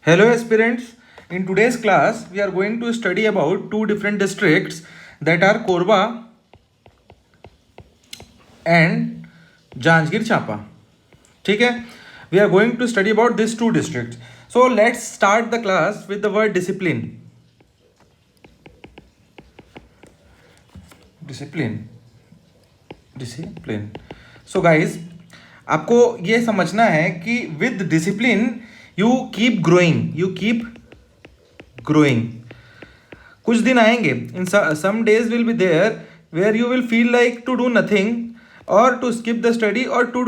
Hello aspirants, in today's class we are going to study about two different districts that are Korba and Janjgir Chapa. ठीक है, we are going to study about these two districts. So let's start the class with the word discipline. Discipline. So guys, आपको ये समझना है कि with discipline you keep growing. कुछ दिन आएंगे, in some days will be there where you will feel like to do nothing or to skip the study or to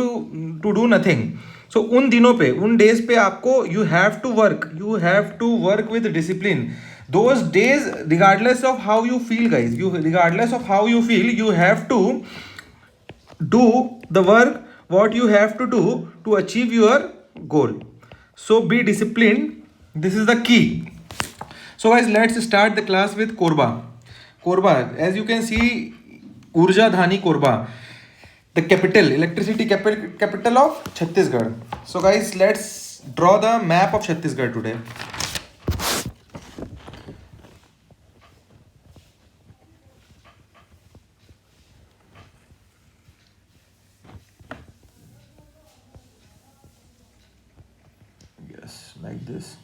do nothing. So उन दिनों पे, उन days पे आपको you have to work with discipline. Those days, regardless of how you feel guys, you have to do the work what you have to do to achieve your goal. So be disciplined, this is the key. So guys, let's start the class with Korba, as you can see, Urja Dhani Korba, the electricity capital of Chhattisgarh. So guys, let's draw the map of Chhattisgarh today. Yes, like this.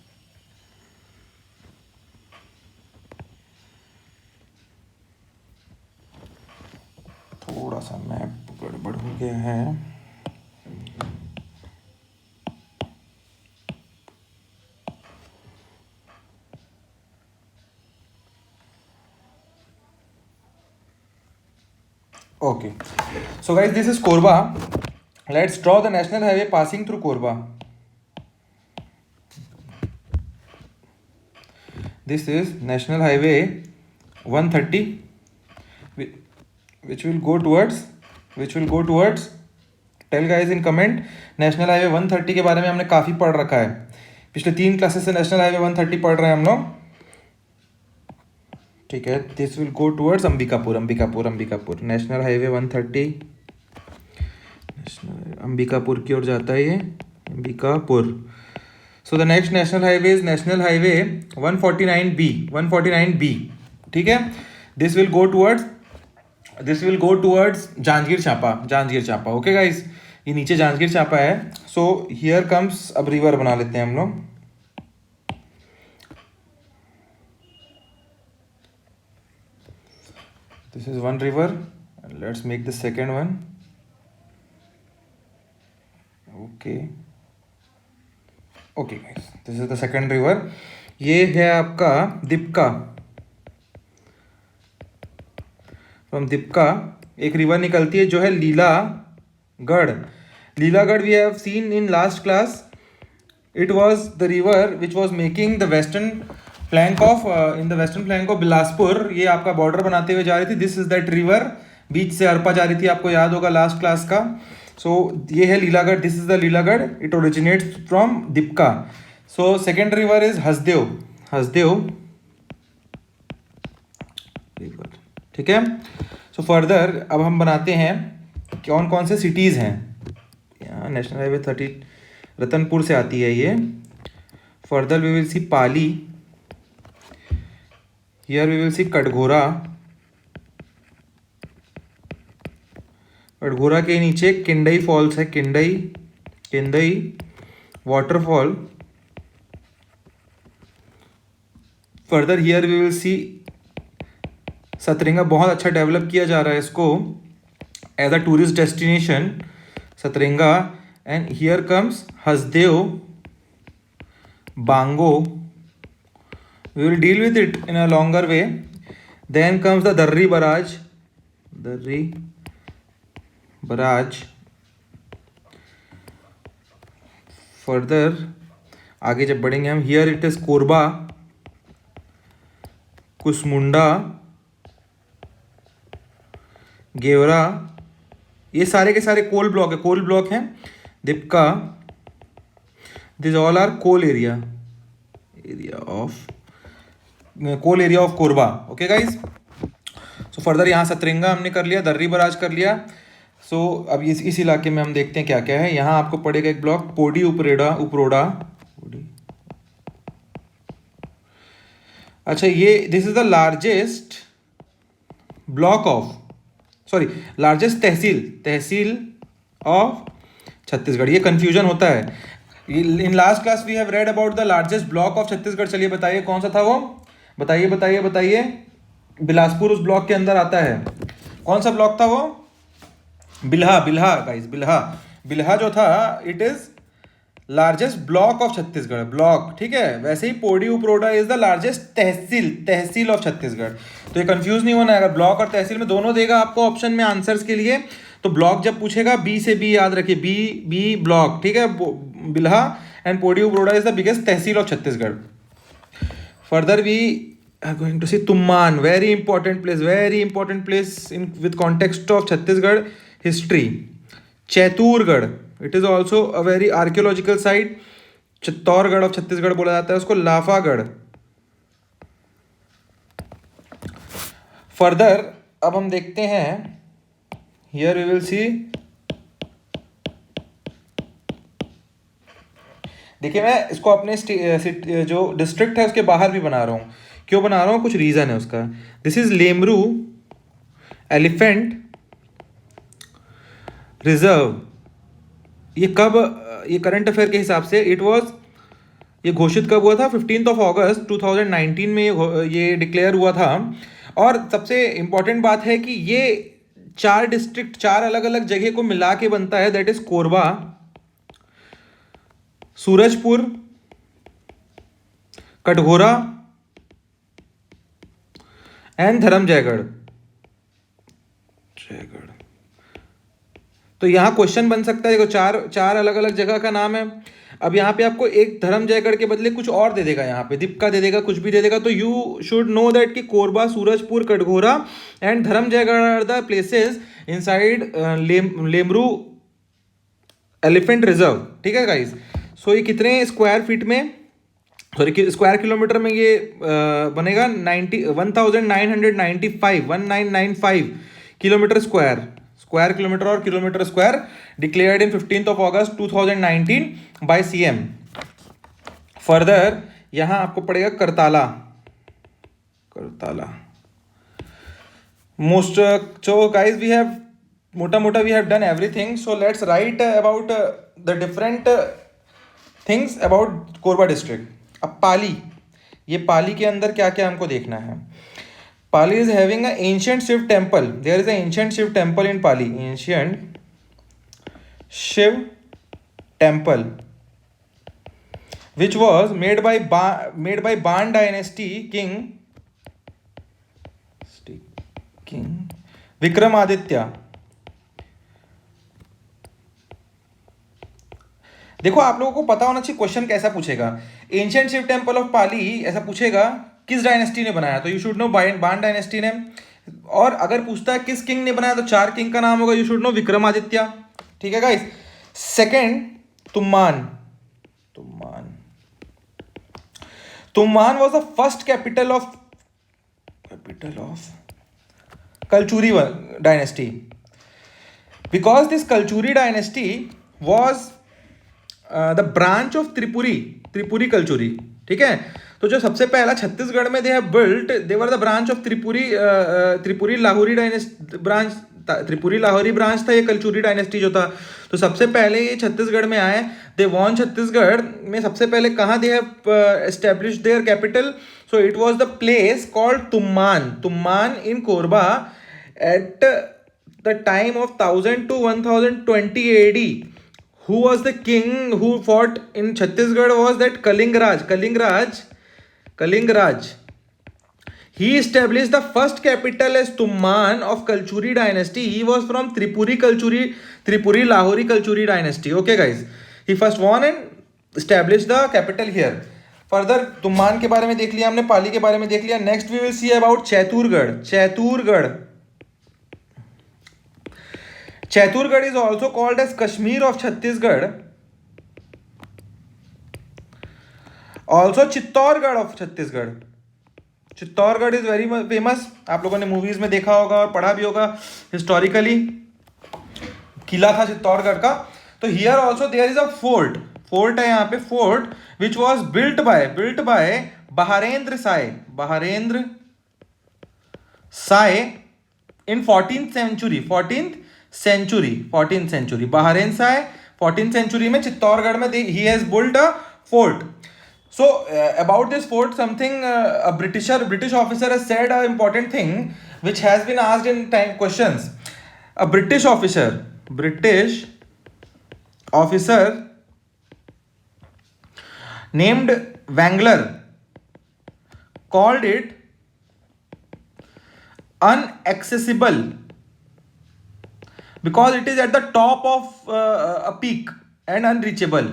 थोड़ा सा map गड़बड़ हो गया है. Okay, so guys, this is Korba. Let's draw the national highway passing through Korba. This is National Highway 130, which will go towards. Tell guys in comment. National Highway 130 के बारे में हमने काफ़ी पढ़ रखा है. पिछले 3 क्लासेस से National Highway 130 पढ़ रहे हैं हम लोग. ठीक है, this will go towards Ambikapur. National Highway 130 Ambikapur की ओर जाता है ये, Ambikapur. So the next national highway is National Highway 149B. ठीक है, this will go towards Janjgir Champa. Okay guys, ये नीचे जांजगीर चांपा है. सो हियर कम्स, अब रिवर बना लेते हैं हम लोग. This is one river, let's make the second one. Okay guys, this is the second river. ये है आपका दीपका. फ्रॉम दीपका एक रिवर निकलती है जो है Lilagarh. We have seen in last class. It was the river which was making the western flank of Bilaspur. ये आपका बॉर्डर बनाते हुए जा रही थी. दिस इज दैट रिवर, बीच से अरपा जा रही थी, आपको याद होगा लास्ट क्लास का. सो ये है Lilagarh. This is the Lilagarh. It originates from Dipka. So second river is Hasdeo river. ठीक है. सो फर्दर अब हम बनाते हैं कौन से सिटीज़ हैं. यहाँ नेशनल हाईवे 30 रतनपुर से आती है ये. Further we will see Pali. Here we will see Katghora. Katghora के नीचे किंडई फॉल्स है, Kendai waterfall. Further here we will see Satrenga. बहुत अच्छा डेवलप किया जा रहा है इसको as a tourist destination, Satrenga. And here comes Hasdeo, Bango. We will deal with it in a longer way. Then comes the Darri barrage. Further आगे जब बढ़ेंगे हम, here it is Korba, Kusmunda, Gevra. ये सारे के सारे कोल ब्लॉक हैं. Dipka, this all are coal area of Korba. Okay guys. So further यहाँ सतरंगा हमने कर लिया, दर्री बराज कर लिया. सो अब इस इलाके में हम देखते हैं क्या क्या है. यहाँ आपको पड़ेगा एक ब्लॉक पोडी उपरोडा. अच्छा, ये this is the largest block of, sorry, largest tehsil, tehsil of Chhattisgarh. ये कंफ्यूजन होता है। In last class we have read about the largest block of Chhattisgarh. चलिए बताइए कौन सा था वो, बताइए बताइए बताइए। बिलासपुर उस ब्लॉक के अंदर आता है। कौन सा ब्लॉक था वो? बिल्हा, बिल्हा गाइस, बिल्हा। बिल्हा जो था, it is largest block of Chhattisgarh, block, ठीक है। वैसे ही Podi Uprora is the largest tehsil, tehsil of Chhattisgarh. तो ये कंफ्यूज नहीं होना है, अगर ब्लॉक और तहसील में दोनों देगा आपको ऑप्शन में आंसर्स के लिए, तो ब्लॉक जब पूछेगा बी से बी याद रखिए, बी बी ब्लॉक, ठीक है। Bilha and Podi Uprora is the biggest tehsil of Chhattisgarh. Further we are going to see Tumman, very important place in with context of Chhattisgarh history. Chaiturgarh, it is also a very archaeological site. Chittorgarh of Chhattisgarh बोला जाता है उसको, Lafagarh. Further अब हम देखते हैं, here we will सी, देखिए मैं इसको अपने जो डिस्ट्रिक्ट है उसके बाहर भी बना रहा हूँ। क्यों बना रहा हूँ, कुछ रीज़न है उसका। This is Lemru elephant reserve. ये कब, ये करंट अफेयर के हिसाब से इट वाज, ये घोषित कब हुआ था? 15 अगस्त 2019 में ये डिक्लेयर हुआ था। और सबसे इम्पॉर्टेंट बात है कि ये 4 डिस्ट्रिक्ट, 4 अलग अलग जगह को मिला के बनता है। That is Korba, Surajpur, Katghora and Dharamjaigarh. तो यहाँ क्वेश्चन बन सकता है, देखो चार अलग अलग जगह का नाम है। अब यहाँ पे आपको एक धर्मजयगढ़ के बदले कुछ और दे देगा, यहाँ पे दीपका दे देगा, कुछ भी दे देगा। तो यू शुड नो दैट कि Korba, Surajpur, Katghora and Dharamjaigarh are the places inside Lemru elephant reserve, ठीक है गाइस। सो ये कितने स्क्वायर फीट में, सॉरी स्क्वायर किलोमीटर में ये बनेगा? 1995 किलोमीटर स्क्वायर, स्क्वायर किलोमीटर और kilometre square, declared in 15 August 2019 by CM. Further यहां आपको पड़ेगा Kartala, Kartala most. So guys we have मोटा मोटा we have done everything. So let's write about the different things about Korba district. अब पाली, ये पाली के अंदर क्या क्या हमको देखना है। Pali is having a ancient Shiv temple, there is a ancient Shiv temple in Pali, ancient Shiv temple which was made by Ban dynasty king Vikramaditya. देखो आप लोगों को पता होना चाहिए क्वेश्चन कैसा पूछेगा। एंशिएंट शिव टेम्पल ऑफ पाली ऐसा पूछेगा, किस डायनेस्टी ने बनाया, तो यू शुड नो बान डायनेस्टी ने। और अगर पूछता है किस किंग ने बनाया, तो 4 किंग का नाम होगा, यू शुड नो विक्रमादित्य, ठीक है guys. Second, Tumman. Tumman was the first capital of Kalchuri dynasty, because this Kalchuri dynasty was the branch of Tripuri Kalchuri, ठीक है। तो जो सबसे पहला छत्तीसगढ़ में they have built, they were the branch of Tripuri Lahauri dynasty branch, Tripuri Lahauri branch था ये कल्चुरी डायनेस्टी जो था। तो सबसे पहले ये छत्तीसगढ़ में आए। दे वॉन छत्तीसगढ़ में सबसे पहले कहाँ they have established their capital, so it was the place called Tumman in Korba at the time of 1000 to 1020 AD. Who was the king who fought in Chhattisgarh was that Kalingraj. He established the first capital as Tumman of Kalchuri dynasty. He was from Tripuri Lahori Kalchuri dynasty. Okay guys, he first won and established the capital here. Further Tumman के बारे में देख लिया हमने, पाली के बारे में देख लिया। Next we will see about Chaiturgarh is also called as Kashmir of Chhattisgarh, also Chittorgarh of Chhattisgarh. Chittorgarh is very famous, आप लोगों ने मूवीज में देखा होगा और पढ़ा भी होगा हिस्टोरिकली, किला था चित्तौड़गढ़ का। तो here also there is a fort है यहाँ पे, fort which was built by Baharendra Sai, Baharendra Sai in 14th century, 14th century, Baharendra Sai 14th century में चित्तौड़गढ़ में he has built a fort. So about this fort, something a British officer has said an important thing which has been asked in time questions. A British officer named Wangler called it inaccessible because it is at the top of a peak and unreachable.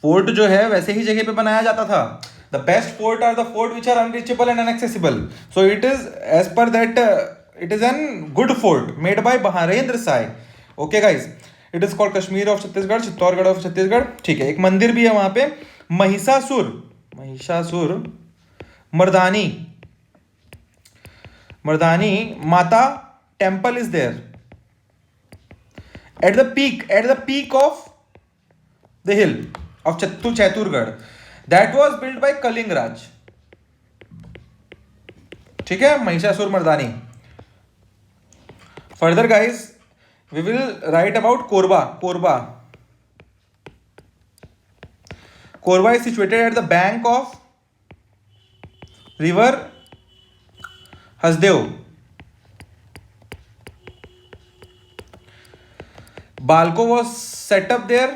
Fort जो है वैसे ही जगह पे बनाया जाता था. The best fort are the fort which are unreachable and unaccessible. So it is as per that it is an good fort made by Baharendra Sai. Okay guys, it is called Kashmir of Chhattisgarh, Chittorgarh of Chhattisgarh. ठीक है, एक मंदिर भी है वहां पे, Mahishasur Mardani Mata temple is there at the peak of the hill of Chaiturgarh. That was built by Kaling Raj. ठीक है, महिषासुर मर्दानी. Further guys, we will write about Korba. Korba is situated at the bank of river Hasdeo. Balko was set up there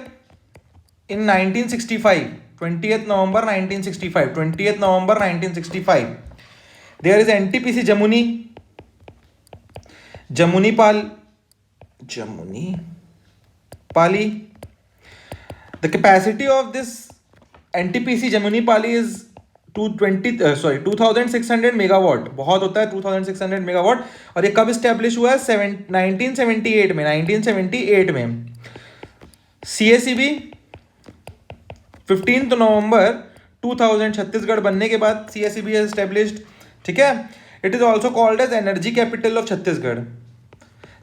in 1965, 20th November 1965. There is NTPC Jamuni Pali. The capacity of this NTPC Jamuni Pali is 2600 megawatt. बहुत होता है 2600 megawatt. और ये कब establish हुआ है? 1978 में. CACB 15 नवंबर 2000 छत्तीसगढ़ बनने के बाद CACB है एस्टेब्लिश्ड. ठीक है, it is also called as energy capital of Chhattisgarh.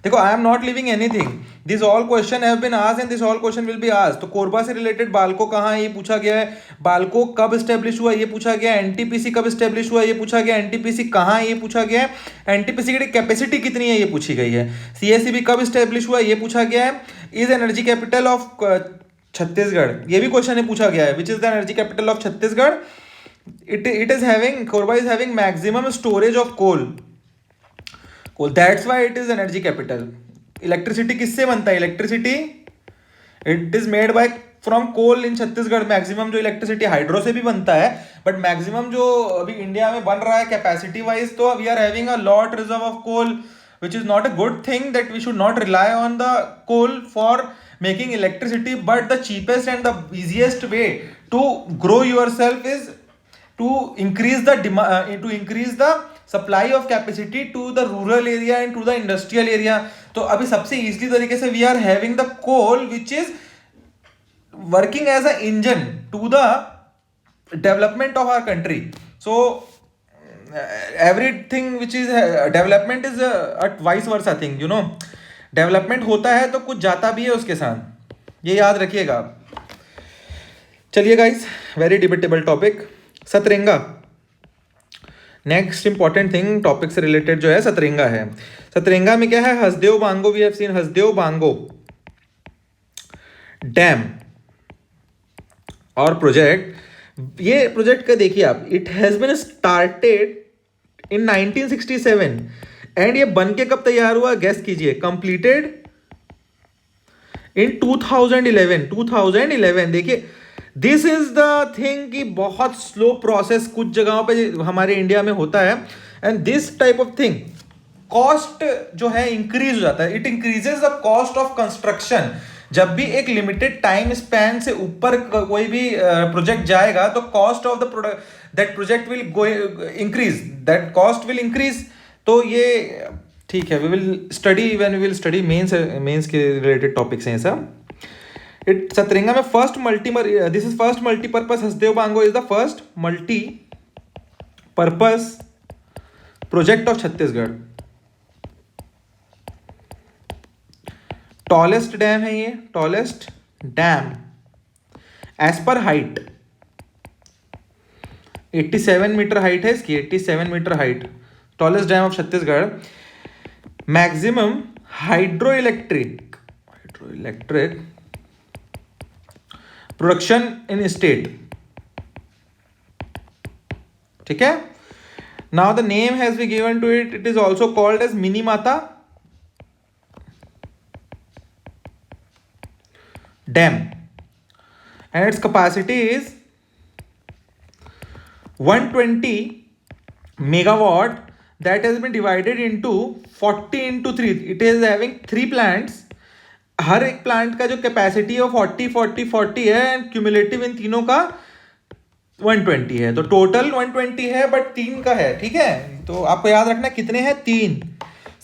देखो, I am not living anything, this all question have been asked and this all question will be asked. तो कोरबा से रिलेटेड बालको कहाँ है ये पूछा गया है, बालको कब स्टेब्लिश हुआ ये पूछा गया है, एनटीपीसी कब स्टेब्लिश हुआ ये पूछा गया है, एनटीपीसी कहाँ है ये पूछा गया है, एनटीपीसी की कैपेसिटी कितनी है ये पूछी गई है, CACB कब स्टेब्लिश हुआ ये पूछा गया है, is energy capital of Chhattisgarh ये भी क्वेश्चन है पूछा गया है, which is the energy capital of Chhattisgarh. It is having, Korba is having maximum storage of coal, that's why it is energy capital. Electricity किससे बनता है? Electricity it is made by from coal in Chhattisgarh. Maximum जो electricity hydro से भी बनता है, but maximum जो अभी इंडिया में बन रहा है कैपेसिटी वाइज, तो we are having a lot reserve of coal, which is not a good thing, that we should not rely on the coal for making electricity, but the cheapest and the easiest way to grow yourself is to increase the supply of capacity to the rural area and to the industrial area. तो अभी सबसे easily तरीके से we are having the coal which is working as a engine to the development of our country. So everything which is development is a vice versa thing, you know. Development होता है तो कुछ जाता भी है उसके साथ, ये याद रखिएगा. चलिए guys, very debatable topic Satrenga. Next important thing topic से रिलेटेड जो है सतरंगा है. सतरंगा में क्या है? Hasdeo Bango, we have seen Hasdeo Bango dam और प्रोजेक्ट. ये प्रोजेक्ट का देखिए आप, it has been started in 1967 and ये बन के कब तैयार हुआ? गेस कीजिए. Completed in 2011. देखिए, दिस इज द थिंग कि बहुत स्लो प्रोसेस कुछ जगहों पे हमारे इंडिया में होता है, and this type of thing cost जो है इंक्रीज हो जाता है. It increases the cost of construction. जब भी एक लिमिटेड टाइम स्पैन से ऊपर कोई भी प्रोजेक्ट जाएगा तो cost of the that project will go increase, that cost will increase. तो ये ठीक है, we will study when we will study mains के रिलेटेड टॉपिक्स हैं सब. इट सतरंगा में this is first multipurpose. Hasdeo Bango is the first multipurpose project of Chhattisgarh. Tallest dam है ये, tallest dam as per height. 87 meter height है इसकी, 87 meter height, tallest dam of Chhattisgarh. Maximum hydroelectric production in state, ठीक है। Now the name has been given to it, it is also called as Mini Mata dam, and its capacity is 120 megawatt that has been divided into 40 into 3. It is having 3 plants. हर एक plant का जो capacity है 40 40 40 है, and cumulative इन तीनों का 120 है, तो total 120 है बट 3 का है, ठीक है। तो आपको याद रखना कितने हैं, 3।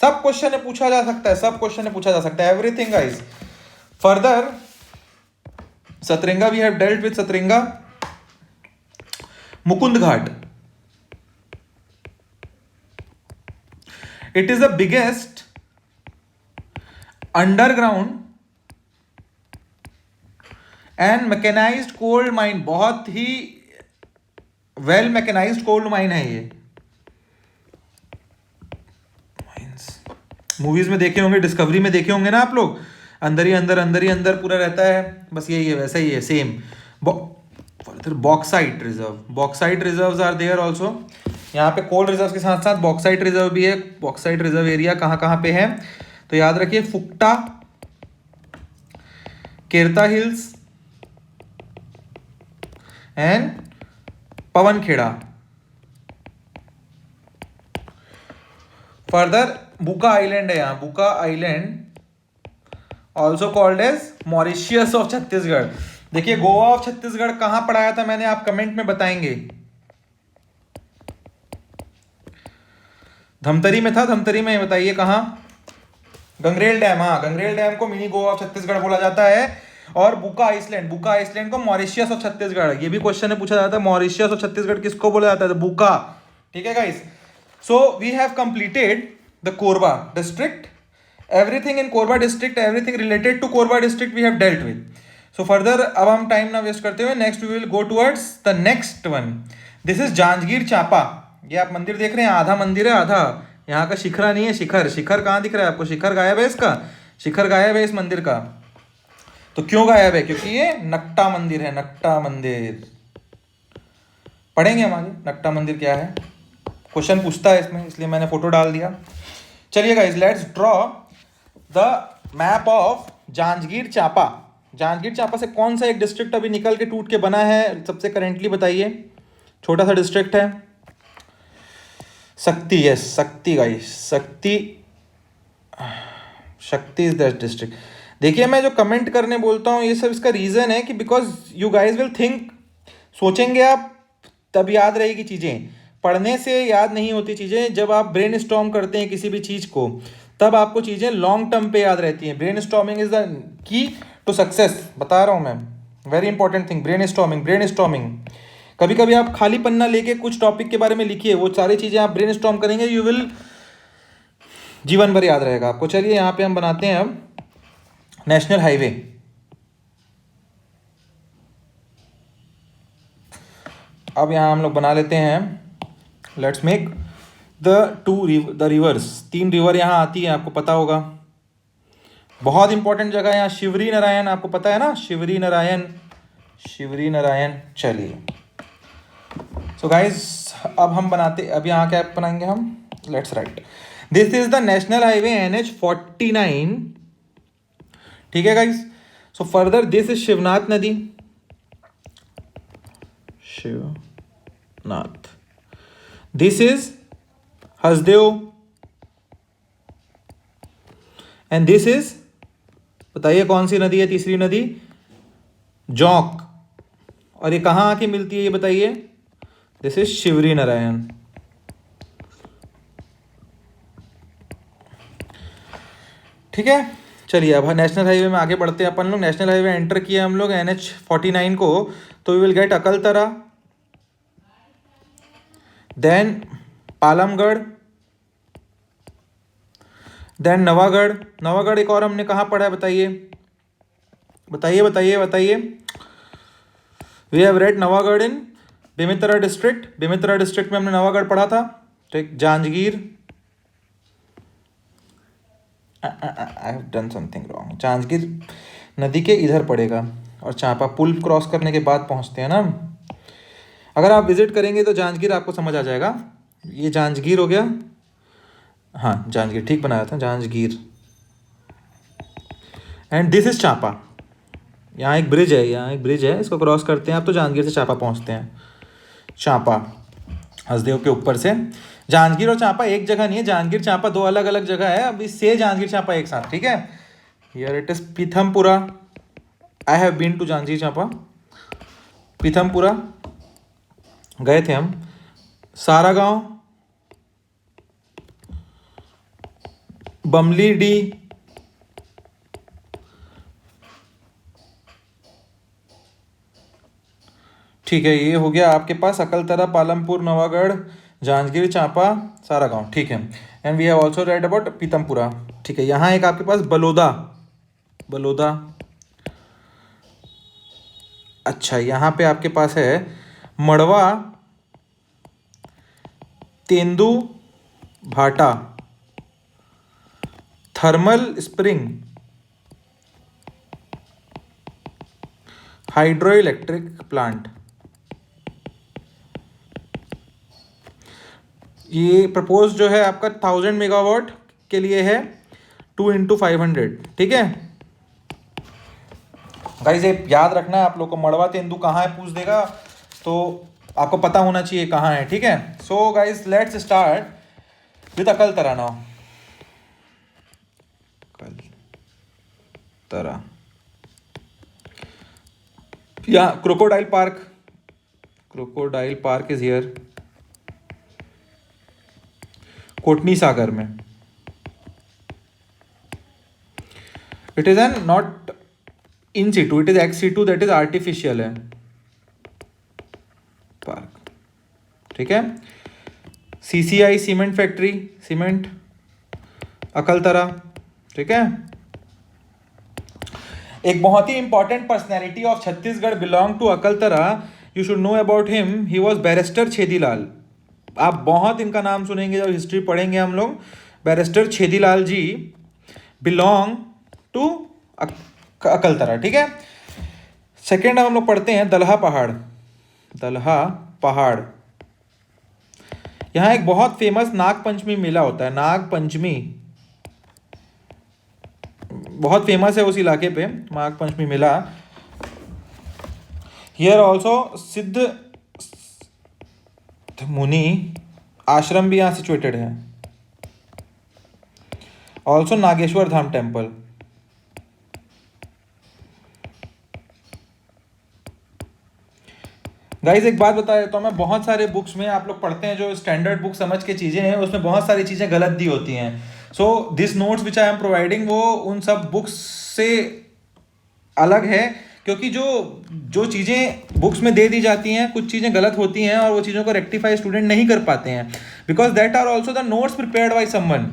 सब क्वेश्चन में पूछा जा सकता है, सब क्वेश्चन में पूछा जा सकता है, everything guys. Further Satrenga, we have dealt with Satrenga. Mukund Ghat, it is the biggest underground and mechanised coal mine, बहुत ही वेल मैकेनाइज्ड कोल माइन है ये। मूवीज में देखे होंगे, डिस्कवरी में देखे होंगे ना आप लोग, अंदर ही अंदर पूरा रहता है, बस यही है, वैसा ही है same. Bauxite reserves are there also. यहाँ पे कोल रिजर्व के साथ साथ बॉक्साइट रिजर्व भी है। बॉक्साइट रिजर्व एरिया कहाँ पे है, तो याद रखिए Phukta, Kerta hills and Pawankheda. Further Buka island है यहाँ, Buka island also called as Mauritius of Chhattisgarh. देखिए गोवा ऑफ छत्तीसगढ़ कहां पढ़ाया था मैंने, आप कमेंट में बताएंगे। धमतरी में था, धमतरी में बताइए कहां। गंगरेल डैम, हाँ गंगरेल डैम को मिनी गोवा ऑफ छत्तीसगढ़ बोला जाता है। और बुका आइसलैंड को मॉरिशियस ऑफ छत्तीसगढ़। ये भी क्वेश्चन में पूछा जाता है, मॉरिशियस ऑफ छत्तीसगढ़ किसको बोला जाता है, तो बुका, ठीक है guys. So we have completed the Korba district, everything in Korba district, everything related to Korba district we have dealt with. So further अब हम टाइम ना वेस्ट करते हुए next we will go towards the next one. This is Janjgir Champa. ये आप मंदिर देख रहे हैं, आधा मंदिर है, आधा यहाँ का शिखरा नहीं है। शिखर कहाँ दिख रहा है आपको, शिखर गायब है इसका, शिखर गायब है इस मंदिर का। तो क्यों गायब है, क्योंकि ये नकटा मंदिर है, नकटा मंदिर। पढ़ेंगे हम आगे नकटा मंदिर क्या है, क्वेश्चन पूछता है इसमें, इसलिए मैंने फोटो डाल दिया। चलिए guys let's draw the map of Janjgir Champa. Janjgir Champa से कौन सा एक डिस्ट्रिक्ट अभी निकल के टूट के बना है, सबसे करेंटली बताइए। छोटा सा डिस्ट्रिक्ट है शक्ति, यस शक्ति गाइस, शक्ति इज दैट डिस्ट्रिक्ट। देखिए मैं जो कमेंट करने बोलता हूँ ये सब इसका रीज़न है कि because you guys will think, सोचेंगे आप तब याद रहेगी चीज़ें, पढ़ने से याद नहीं होती चीज़ें। जब आप ब्रेन स्टॉर्म करते हैं किसी भी चीज़ को तब आपको चीज़ें लॉन्ग टर्म पे याद रहती हैं। Brainstorming is the key to success, बता रहा हूँ मैं, very important thing. Brainstorming कभी कभी आप खाली पन्ना लेके कुछ टॉपिक के बारे में लिखिए, वो सारी चीज़ें आप ब्रेन स्टॉर्म करेंगे, यू विल जीवन भर याद रहेगा आपको। चलिए यहाँ पे हम बनाते हैं अब नेशनल हाईवे। अब यहाँ हम लोग बना लेते हैं, let's make the reverse. 3 river यहाँ आती है, आपको पता होगा, बहुत इंपॉर्टेंट जगह है यहाँ। शिवरी नारायण आपको पता है ना, शिवरी नारायण। चलिए सो गाइज अब हम बनाते, अब यहाँ क्या बनाएंगे हम, let's write this is the national highway NH49, ठीक है guys. So further this is Shivnath नदी, Shivnath. This is Hasdeo and this is, बताइए कौन सी नदी है, तीसरी नदी जोंक। और ये कहाँ आके मिलती है ये बताइए, दिस इज शिवरी नारायण। ठीक है चलिए अब नेशनल हाईवे में आगे बढ़ते हैं अपन लोग। नेशनल हाईवे एंटर किया हम लोग NH49 को, तो we will get Akaltara, then Palamgarh, then Navagarh एक और हमने कहाँ पढ़ा है बताइए, बताइए। We have read Navagarh in Bemetara district में हमने नवागढ़ पढ़ा था, ठीक। Janjgir, I have done something wrong, Janjgir नदी के इधर पड़ेगा और चांपा पुल क्रॉस करने के बाद पहुंचते हैं ना। अगर आप विजिट करेंगे तो जांजगीर आपको समझ आ जाएगा। ये जांजगीर हो गया, हाँ जांजगीर ठीक बनाया था, Janjgir. And this is Champa. यहाँ एक ब्रिज है, इसको क्रॉस करते हैं आप तो जांजगीर से चांपा पहुँचते हैं। चांपा हसदेव के ऊपर से। जांजगीर और चांपा एक जगह नहीं है, जांजगीर चांपा दो अलग अलग जगह है, अभी से जांजगीर चांपा एक साथ, ठीक है। Here it is Pithampura. I have been to Janjgir Champa. Pithampura गए थे हम। सारागांव, बमली डी, ठीक है। ये हो गया आपके पास अकलतरा, पालमपुर, नवागढ़, जांजगीर चांपा, सारागांव, ठीक है। And we have also read about Pitampura, ठीक है। यहाँ एक आपके पास बलोदा। अच्छा, यहाँ पे आपके पास है मड़वा, तेंदू भाटा, thermal spring, hydro electric plant. ये प्रपोज जो है आपका 1000 मेगावाट के लिए है, 2 × 500, ठीक है। गाइस ये याद रखना है आप लोग को, मड़वा तेंदू कहाँ है पूछ देगा तो आपको पता होना चाहिए कहाँ है, ठीक है। So guys let's start with Akaltara now. Akaltara, या crocodile park is here, Kotni Sagar में। It is an not in situ, it is ex situ, that is artificial है पार्क, ठीक है। CCI cement factory, cement Akaltara, ठीक है। एक बहुत ही important personality of Chhattisgarh belong to Akaltara, you should know about him, he was barrister Chhedilal. आप बहुत इनका नाम सुनेंगे जब हिस्ट्री पढ़ेंगे हम लोग। Barrister Chhedilal ji belong to Akaltara, ठीक है। सेकेंड हम लोग पढ़ते हैं दलहा पहाड़। यहाँ एक बहुत फेमस नागपंचमी मेला होता है, नागपंचमी बहुत फेमस है उस इलाके पे, नागपंचमी मेला। हियर ऑल्सो सिद्ध मुनि आश्रम भी यहाँ सिचुएटेड है। ऑल्सो नागेश्वर धाम टेम्पल। गाइज एक बात बताया तो मैं, बहुत सारे बुक्स में आप लोग पढ़ते हैं जो स्टैंडर्ड बुक समझ के चीज़ें हैं, उसमें बहुत सारी चीज़ें गलत दी होती हैं। So this notes which I am providing वो उन सब बुक्स से अलग है, क्योंकि जो चीज़ें बुक्स में दे दी जाती हैं कुछ चीज़ें गलत होती हैं और वो चीज़ों को रेक्टिफाई स्टूडेंट नहीं कर पाते हैं, because that are also the notes prepared by someone.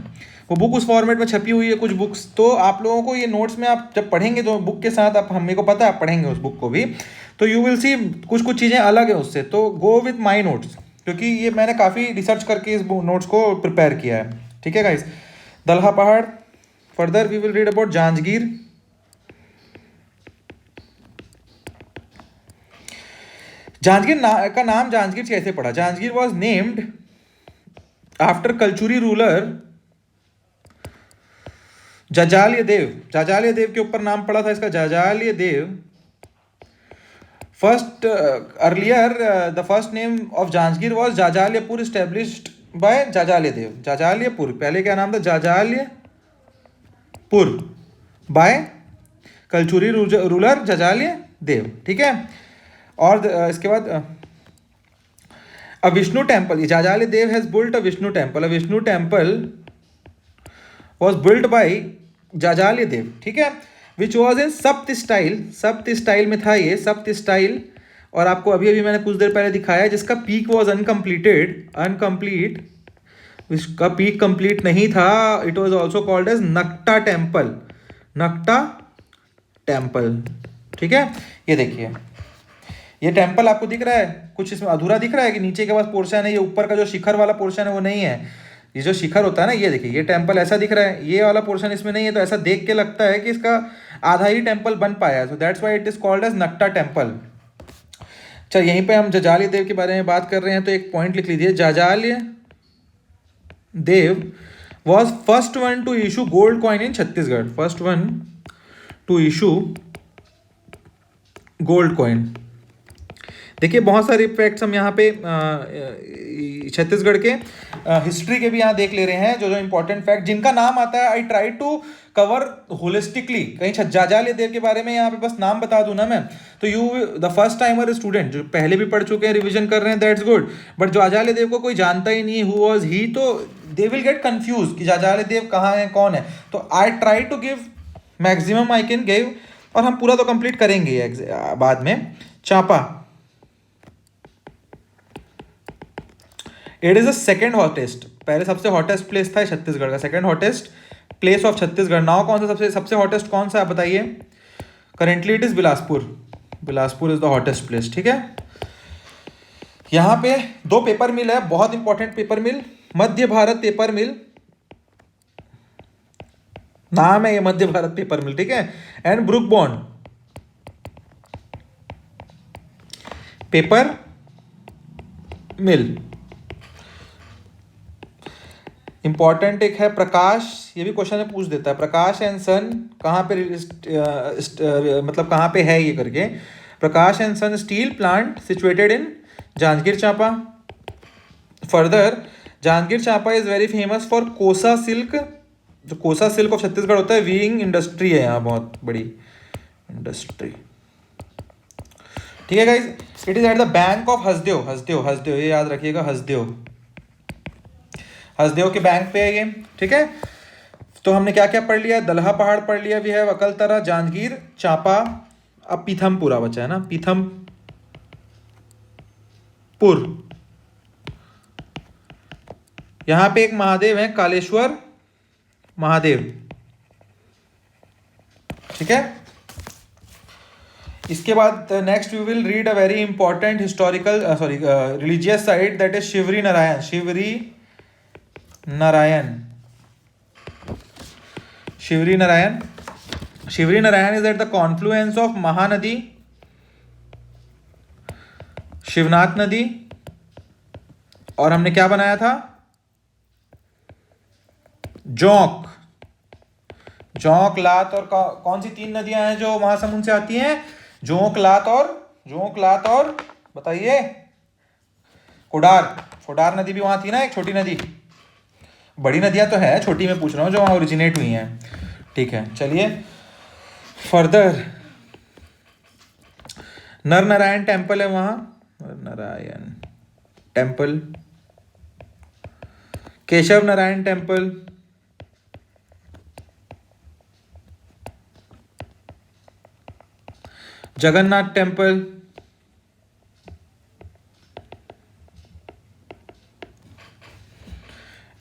वो बुक उस फॉर्मेट में छपी हुई है कुछ बुक्स, तो आप लोगों को ये नोट्स में आप जब पढ़ेंगे तो बुक के साथ आप, मेरे को पता है आप पढ़ेंगे उस बुक को भी, तो यू विल सी कुछ चीज़ें अलग है उससे। तो गो विथ माई नोट्स, क्योंकि ये मैंने काफ़ी रिसर्च करके इस नोट्स को प्रिपेयर किया है, ठीक है guys. Dalha Pahad, further we will read about Janjgir. Janjgir का नाम जांजगीर कैसे पड़ा? Janjgir was named after Kalachuri ruler Jajalya Dev के ऊपर नाम पड़ा था इसका, Jajalya Dev. First earlier the first name of Janjgir was Jajalyapur, established by Jajalya Dev. Jajalyapur पहले क्या नाम था? जाजाल्यपुर बाय कलचुरी रूलर जाजाल्य देव, ठीक है। और इसके बाद a Vishnu temple, Jajalya Dev has built a Vishnu temple. A Vishnu temple was built by Jajalya Dev, ठीक है, विच वॉज इन सप्त स्टाइल में था ये, सप्त स्टाइल। और आपको अभी अभी मैंने कुछ देर पहले दिखाया जिसका पीक वॉज अनकम्प्लीट, इसका पीक कंप्लीट नहीं था। It was also called as Nakta temple, ठीक है। ये देखिए ये टेम्पल आपको दिख रहा है, कुछ इसमें अधूरा दिख रहा है कि नीचे के पास पोर्शन है, ये ऊपर का जो शिखर वाला पोर्शन है वो नहीं है। ये जो शिखर होता है ना, ये देखिए, ये टेम्पल ऐसा दिख रहा है, ये वाला पोर्शन इसमें नहीं है, तो ऐसा देख के लगता है कि इसका आधा ही टेम्पल बन पाया है। So that's why it is called as Nakta temple. चल, यहीं पे हम जाजाली देव के बारे में बात कर रहे हैं, तो एक पॉइंट लिख लीजिए, जाजाल्य देव was first one to issue gold coin in Chhattisgarh, first one to issue gold coin। देखिए बहुत सारे फैक्ट्स हम यहाँ पे छत्तीसगढ़ के हिस्ट्री के भी यहाँ देख ले रहे हैं, जो जो इंपॉर्टेंट फैक्ट जिनका नाम आता है, I try to cover holistically. कहीं जाजाल्य देव के बारे में यहाँ पे बस नाम बता दूं ना मैं, तो you the first timer student जो पहले भी पढ़ चुके हैं, रिवीजन कर रहे हैं, दैट्स गुड। बट जो जाजाल्य देव को कोई जानता ही नहीं, हु वाज ही, तो दे विल गेट कंफ्यूज कि जाजाल्य देव कहाँ है, कौन है। तो I try to give maximum I can give, और हम पूरा तो कंप्लीट करेंगे बाद में। Champa, it is the second hottest, पहले सबसे हॉटेस्ट प्लेस था छत्तीसगढ़ का, second hottest place of Chhattisgarh. Now कौन सा सबसे हॉटेस्ट कौन सा है बताइए? Currently it is Bilaspur, Bilaspur is the hottest place, ठीक है। यहाँ पे 2 पेपर मिल है, बहुत important paper mill, Madhya Bharat paper मिल नाम है ये, मध्य भारत पेपर मिल, ठीक है, and book bond paper mill. Important एक है प्रकाश, ये भी क्वेश्चन में पूछ देता है, प्रकाश एंड सन कहाँ पे मतलब कहाँ पे है ये करके। Prakash and son steel plant situated in Janjgir Champa. Further, Janjgir Champa is very famous for kosa silk, जो कोसा सिल्क ऑफ छत्तीसगढ़ होता है, वीइंग इंडस्ट्री है यहाँ, बहुत बड़ी इंडस्ट्री, ठीक है guys. It is at the bank of Hasdeo, Hasdeo Hasdeo ये याद रखिएगा, हसदेव, हसदेव के बैंक पे है ये, ठीक है। तो हमने क्या क्या पढ़ लिया? दलहा पहाड़ पढ़ लिया भी है, अकलतरा, जांजगीर चांपा, अब पीथमपुरा बचा है ना, पीथमपुर। यहां पे एक महादेव है, कालेश्वर महादेव, ठीक है। इसके बाद next we will read a very important historical religious site, that is Shivri Narayan, Shivri Narayan, Shivri Narayan. Shivri Narayan is at the confluence of Mahanadi, Shivnath नदी, और हमने क्या बनाया था? जोंक, जोंक, लात, और कौन सी 3 नदियां हैं जो महासमुंद से आती हैं? जोंक, लात और बताइए, कोडार। कोडार नदी भी वहां थी ना, एक छोटी नदी, बड़ी नदियां तो है, छोटी मैं पूछ रहा हूँ जो वहां ओरिजिनेट हुई हैं, ठीक है। चलिए फर्दर, नर नारायण टेम्पल है वहां, Nar Narayan temple, Keshav Narayan temple, Jagannath temple,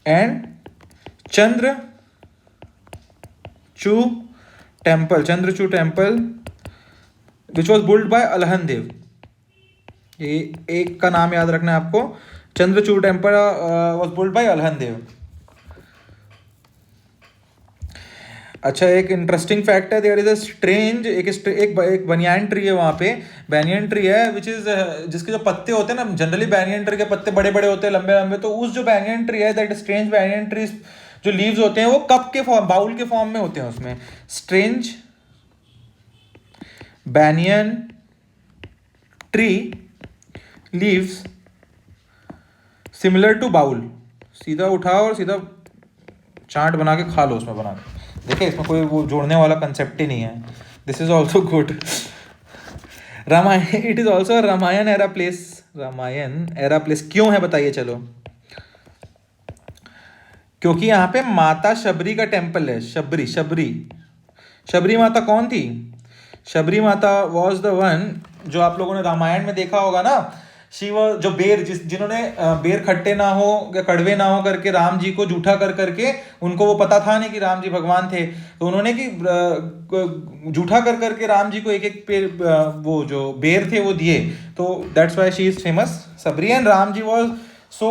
and Chandrachu temple which was built by Alhan Dev. ये एक का नाम याद रखना है आपको, Chandrachud temple was built by Alhan Dev. अच्छा, एक इंटरेस्टिंग फैक्ट है, देयर इज अ स्ट्रेंज, एक बनियान ट्री है वहाँ पे, बैनियन ट्री है, विच इज जिसके जो पत्ते होते हैं ना, जनरली बैनियन ट्री के पत्ते बड़े बड़े होते हैं, लंबे लंबे, तो उस जो बैनियन ट्री है, दैट स्ट्रेंज बैनियन ट्री, जो लीव्स होते हैं वो कप के फॉर्म, बाउल के फॉर्म में होते हैं उसमें। Strange banyan tree leaves similar to bowl, सीधा उठाओ और सीधा चाट बना के खा लो उसमें बना के। देखिए इसमें कोई वो जोड़ने वाला कंसेप्ट ही नहीं है। This is also good. Ramayan, it is also Ramayan era place, Ramayan era place क्यों है बताइए? चलो, क्योंकि यहाँ पे माता शबरी का टेम्पल है, शबरी, शबरी माता कौन थी? शबरी माता वॉज द वन, जो आप लोगों ने रामायण में देखा होगा ना, शी वो जो बेर जिन्होंने बेर खट्टे ना हो या कड़वे ना हो करके राम जी को जूठा कर करके, उनको वो पता था नहीं कि राम जी भगवान थे, तो उन्होंने कि जूठा कर करके राम जी को एक एक पेड़ वो जो बेर थे वो दिए, तो that's why she is famous Sabari. And Ram ji was so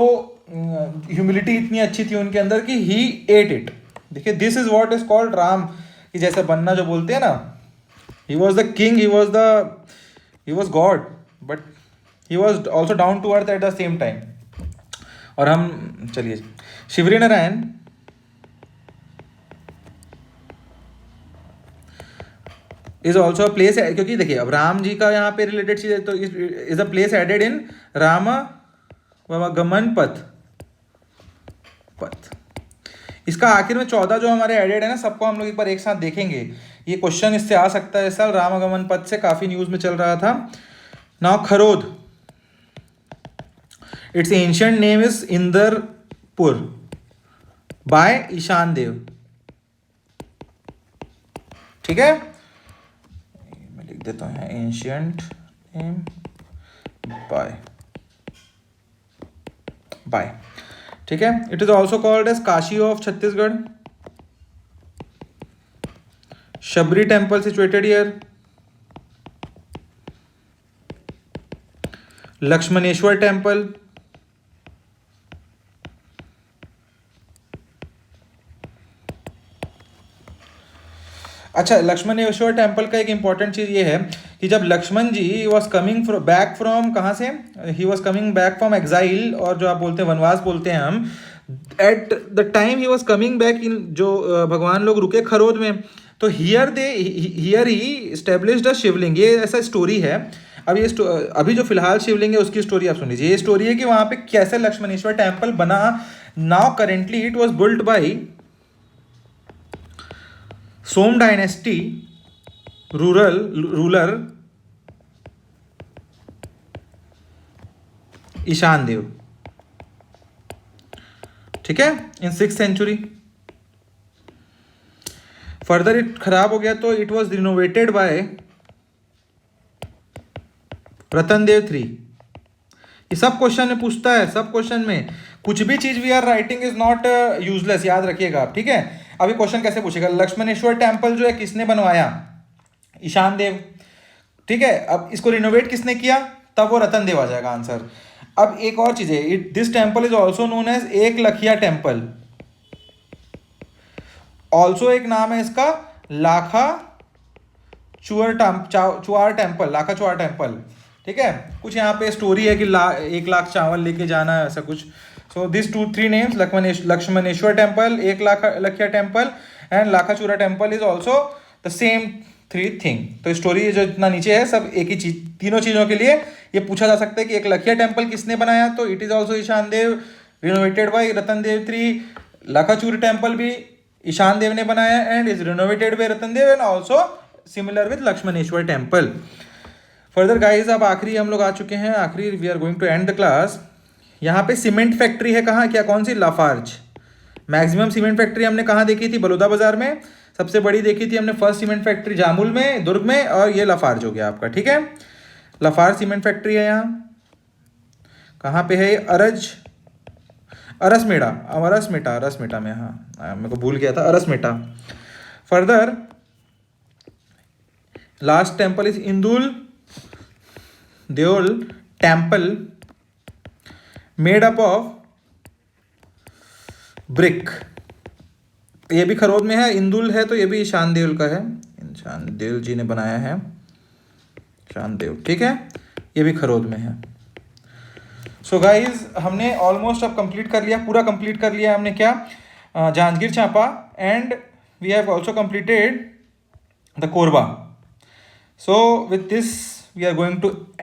humility इतनी अच्छी थी उनके अंदर कि ही एट इट। देखिए this is what is called Ram, कि जैसे बनना जो बोलते हैं ना, he was the king, he was god, but he was also down to earth at the same time. और हम चलिए Shivri Narayan is also a place, क्योंकि देखिए अब राम जी का यहाँ पे रिलेटेड चीज है, तो is a place added in Ram Gaman Path. इसका आखिर में 14 जो हमारे एडेड है ना, सबको हम लोग एक बार एक साथ देखेंगे। ये क्वेश्चन इससे आ सकता है इस साल, रामागमन पथ से काफी न्यूज में चल रहा था। Now Kharod, its ancient name is Indarpur by Ishan Dev. ठीक है, मैं लिख देता हूं एंशिएंट नेम बाय, ठीक है। It is also called as Kashi of Chhattisgarh, Shabari temple situated here, Lakshmaneshwar temple, अच्छा लक्ष्मणेश्वर टेम्पल का एक इंपॉर्टेंट चीज ये है कि जब लक्ष्मण जी वॉज कमिंग बैक फ्रॉम, कहाँ से, he was coming back from exile, और जो आप बोलते हैं वनवास बोलते हैं हम, eight the time he was coming back in, जो भगवान लोग रुके खरोद में, तो हियर ही स्टेब्लिश्ड अ शिवलिंग। ये ऐसा स्टोरी है। अब ये अभी जो फिलहाल शिवलिंग है उसकी स्टोरी आप सुन लीजिए। ये स्टोरी है कि वहां पे कैसे लक्ष्मणेश्वर टेम्पल बना। Now currently it was built by Som dynasty ruler Ishan Dev, ठीक है, इन 6th सेंचुरी। फर्दर इट खराब हो गया तो इट वॉज रिनोवेटेड बाय रतन देव 3। ये सब क्वेश्चन में पूछता है, सब क्वेश्चन में कुछ भी चीज we are writing is not useless, याद रखिएगा आप, ठीक है। अभी क्वेश्चन कैसे पूछेगा, लक्ष्मणेश्वर टेम्पल जो है किसने बनवाया, ईशान देव, ठीक है। अब इसको रिनोवेट किसने किया, तब वो रतन देव आ जाएगा आंसर। अब एक और चीज है, this temple is also known as एक लखिया टेम्पल, ऑल्सो एक नाम है इसका लाखा चुआर टेम्पल, लाखा चुआर टेम्पल, ठीक है। कुछ यहाँ पे स्टोरी है कि 1 लाख चावल लेके जाना है, ऐसा कुछ। So this 2-3 names, Lakshmaneshwar temple, एक Lakhiya temple and Lakhachura temple is also the same 3 thing. तो स्टोरी जो इतना नीचे है सब एक ही चीज, तीनों चीजों के लिए ये पूछा जा सकता है कि एक लखिया टेम्पल किसने बनाया, तो it is also Ishan Dev, renovated by Ratan Dev 3। Lakhachur temple भी ईशान देव ने बनाया and is renovated by Ratan Dev, and also similar with Lakshmaneshwar temple. Further guys अब आखिरी हम लोग आ चुके हैं, आखिरी we are going to end the class. यहाँ पे सीमेंट फैक्ट्री है, कहाँ, क्या, कौन सी, लाफार्ज। मैक्सिमम सीमेंट फैक्ट्री हमने कहाँ देखी थी, बलौदा बाजार में। सबसे बड़ी देखी थी हमने फर्स्ट सीमेंट फैक्ट्री जामुल में, दुर्ग में, और ये लाफार्ज हो गया आपका, ठीक है। लाफार्ज सीमेंट फैक्ट्री है यहाँ, कहाँ पे है, अरसमेटा में, हाँ मेरे को भूल गया था, Arasmeta. Further last temple is Indul Deol temple made up of brick. ये भी खरोद में है, इंदुल है तो ये भी ईशान देव का है, ईशान देव जी ने बनाया है, ईशान देव, ठीक है। ये भी खरोद में है। सो गाइज हमने ऑलमोस्ट अब कंप्लीट कर लिया, पूरा कंप्लीट कर लिया हमने, क्या, Janjgir Champa, and we have also completed the Korba. So with this we are going to